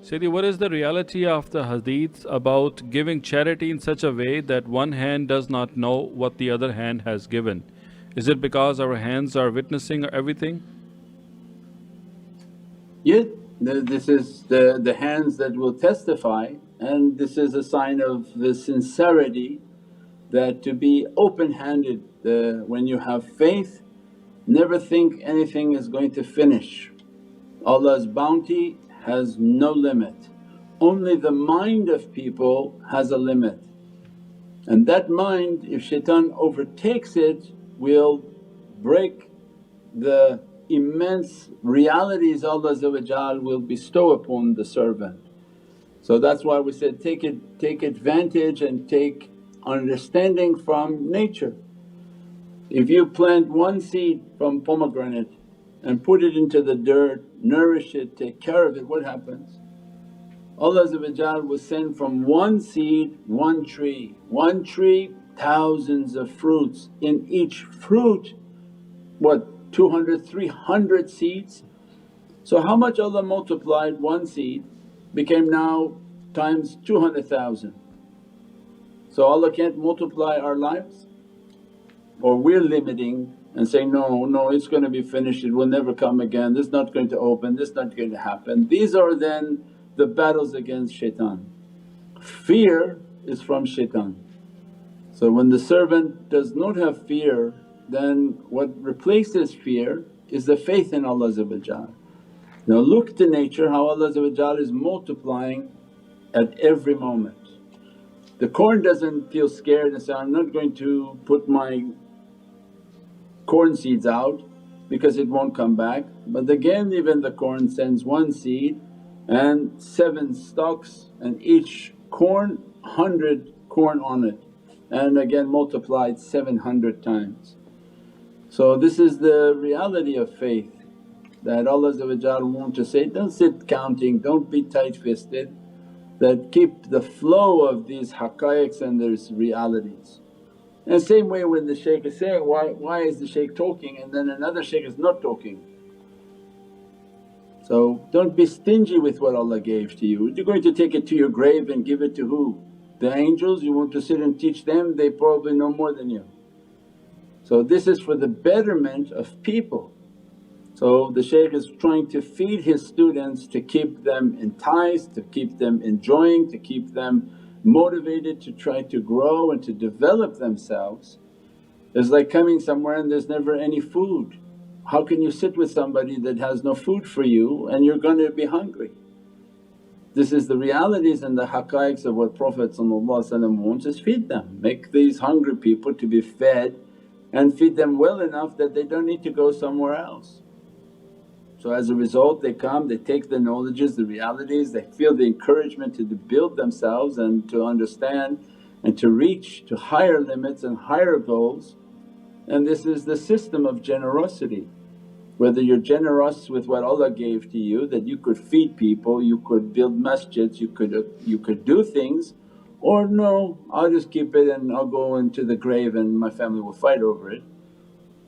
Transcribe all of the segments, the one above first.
Sayyidi, what is the reality of the hadith about giving charity in such a way that one hand does not know what the other hand has given? Is it because our hands are witnessing everything? Yeah, this is the hands that will testify, and this is a sign of the sincerity that to be open-handed. When you have faith, never think anything is going to finish. Allah's bounty has no limit, only the mind of people has a limit. And that mind, if shaitan overtakes it, will break the immense realities Allah will bestow upon the servant. So that's why we said take advantage and take understanding from nature. If you plant one seed from pomegranate and put it into the dirt, nourish it, take care of it, what happens? Allah will send from one seed one tree, thousands of fruits. In each fruit what, 200, 300 seeds? So how much Allah multiplied one seed became now times 200,000. So Allah can't multiply our lives? Or we're limiting and saying, no, it's going to be finished, it will never come again, this is not going to open, this is not going to happen. These are then the battles against shaitan. Fear is from shaitan. So when the servant does not have fear, then what replaces fear is the faith in Allah. Now look to nature how Allah is multiplying at every moment. The corn doesn't feel scared and say, I'm not going to put my corn seeds out because it won't come back. But again even the corn sends one seed and 7 stalks, and each corn 100 corn on it, and again multiplied 700 times. So this is the reality of faith, that Allah wants to say, don't sit counting, don't be tight-fisted, that keep the flow of these haqqaiqs and these realities. And same way when the shaykh is saying, why is the shaykh talking and then another shaykh is not talking? So don't be stingy with what Allah gave to you. You're going to take it to your grave and give it to who? The angels? You want to sit and teach them? They probably know more than you. So this is for the betterment of people. So the shaykh is trying to feed his students to keep them enticed, to keep them enjoying, to keep them motivated to try to grow and to develop themselves. It's like coming somewhere and there's never any food. How can you sit with somebody that has no food for you and you're going to be hungry? This is the realities and the haqqaiqs of what Prophet wants is feed them, make these hungry people to be fed and feed them well enough that they don't need to go somewhere else. So as a result they come, they take the knowledges, the realities, they feel the encouragement to build themselves and to understand and to reach to higher limits and higher goals. And this is the system of generosity. Whether you're generous with what Allah gave to you that you could feed people, you could build masjids, you could do things, or no, I'll just keep it and I'll go into the grave and my family will fight over it.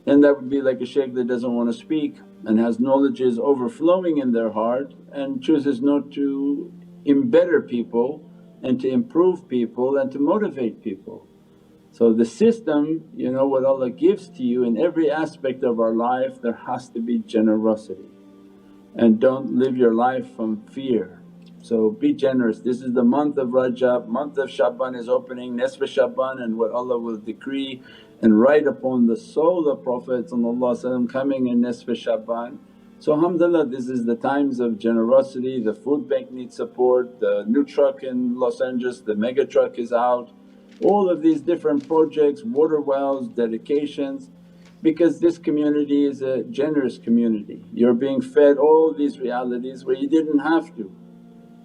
And that would be like a shaykh that doesn't want to speak and has knowledges overflowing in their heart and chooses not to embetter people and to improve people and to motivate people. So the system, what Allah gives to you in every aspect of our life, there has to be generosity, and don't live your life from fear. So be generous. This is the month of Rajab, month of Shaban is opening, Nisf Shaban, and what Allah will decree and write upon the soul of Prophet coming in Nisf Shaban. So alhamdulillah, this is the times of generosity. The food bank needs support, the new truck in Los Angeles, the mega truck is out. All of these different projects, water wells, dedications, because this community is a generous community. You're being fed all these realities where you didn't have to.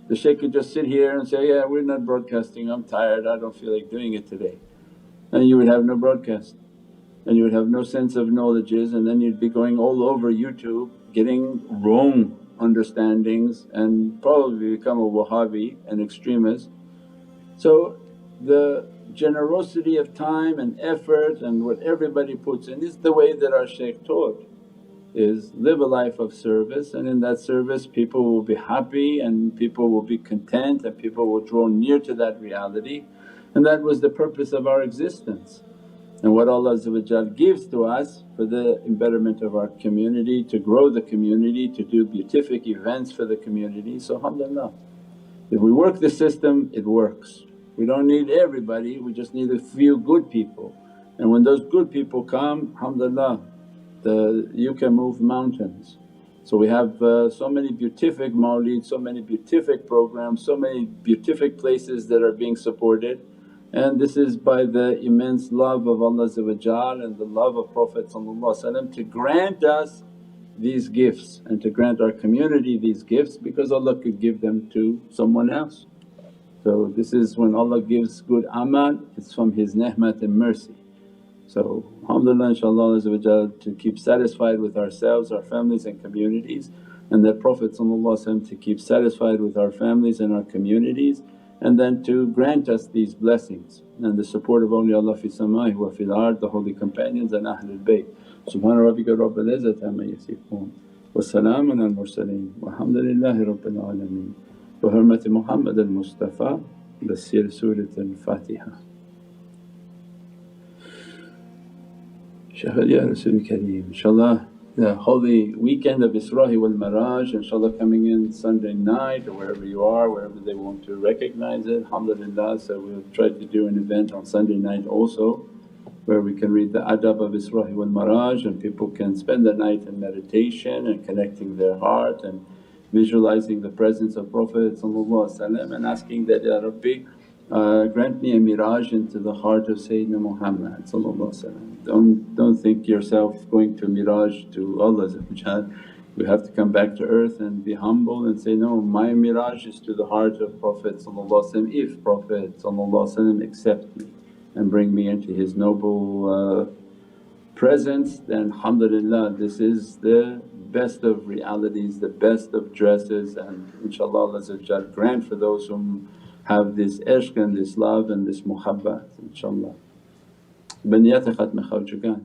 The shaykh could just sit here and say, yeah, we're not broadcasting, I'm tired, I don't feel like doing it today. And you would have no broadcast and you would have no sense of knowledges, and then you'd be going all over YouTube getting wrong understandings and probably become a Wahhabi, an extremist. So the generosity of time and effort and what everybody puts in is the way that our shaykh taught. is live a life of service, and in that service people will be happy and people will be content and people will draw near to that reality, and that was the purpose of our existence. And what Allah gives to us for the betterment of our community, to grow the community, to do beatific events for the community. So alhamdulillah, if we work the system it works. We don't need everybody, we just need a few good people, and when those good people come alhamdulillah you can move mountains. So we have so many beatific mawlid, so many beatific programs, so many beatific places that are being supported, and this is by the immense love of Allah and the love of Prophet to grant us these gifts and to grant our community these gifts, because Allah could give them to someone else. So this is when Allah gives good amal, it's from His ni'mat and mercy. So alhamdulillah inshaAllah to keep satisfied with ourselves, our families and communities, and that Prophet to keep satisfied with our families and our communities, and then to grant us these blessings and the support of awliyaullah fi samai wa fil ard, the holy companions and Ahlul Bayt. Subhana rabbika rabbil izzati amma yasifoon wa salaamun al mursaleen walhamdulillahi rabbil alameen. Bi hurmati Muhammad al Mustafa Basir Surat al-Fatiha. Shaykh ya Rasul Kareem, inshaAllah the holy weekend of Isra wal Miraj, inshaAllah coming in Sunday night or wherever you are, wherever they want to recognize it, alhamdulillah. So we'll try to do an event on Sunday night also where we can read the adab of Isra wal Miraj and people can spend the night in meditation and connecting their heart and visualizing the presence of Prophet and asking that, Ya Rabbi grant me a miraj into the heart of Sayyidina Muhammad. Don't think yourself going to miraj to Allah. We have to come back to earth and be humble and say, no, my miraj is to the heart of Prophet if Prophet accept me and bring me into his noble presence, then alhamdulillah this is the best of realities, the best of dresses, and inshaAllah Allah grant for those whom have this ishq and this love and this muhabbat inshaAllah. Baniyat khatm khaw chukan.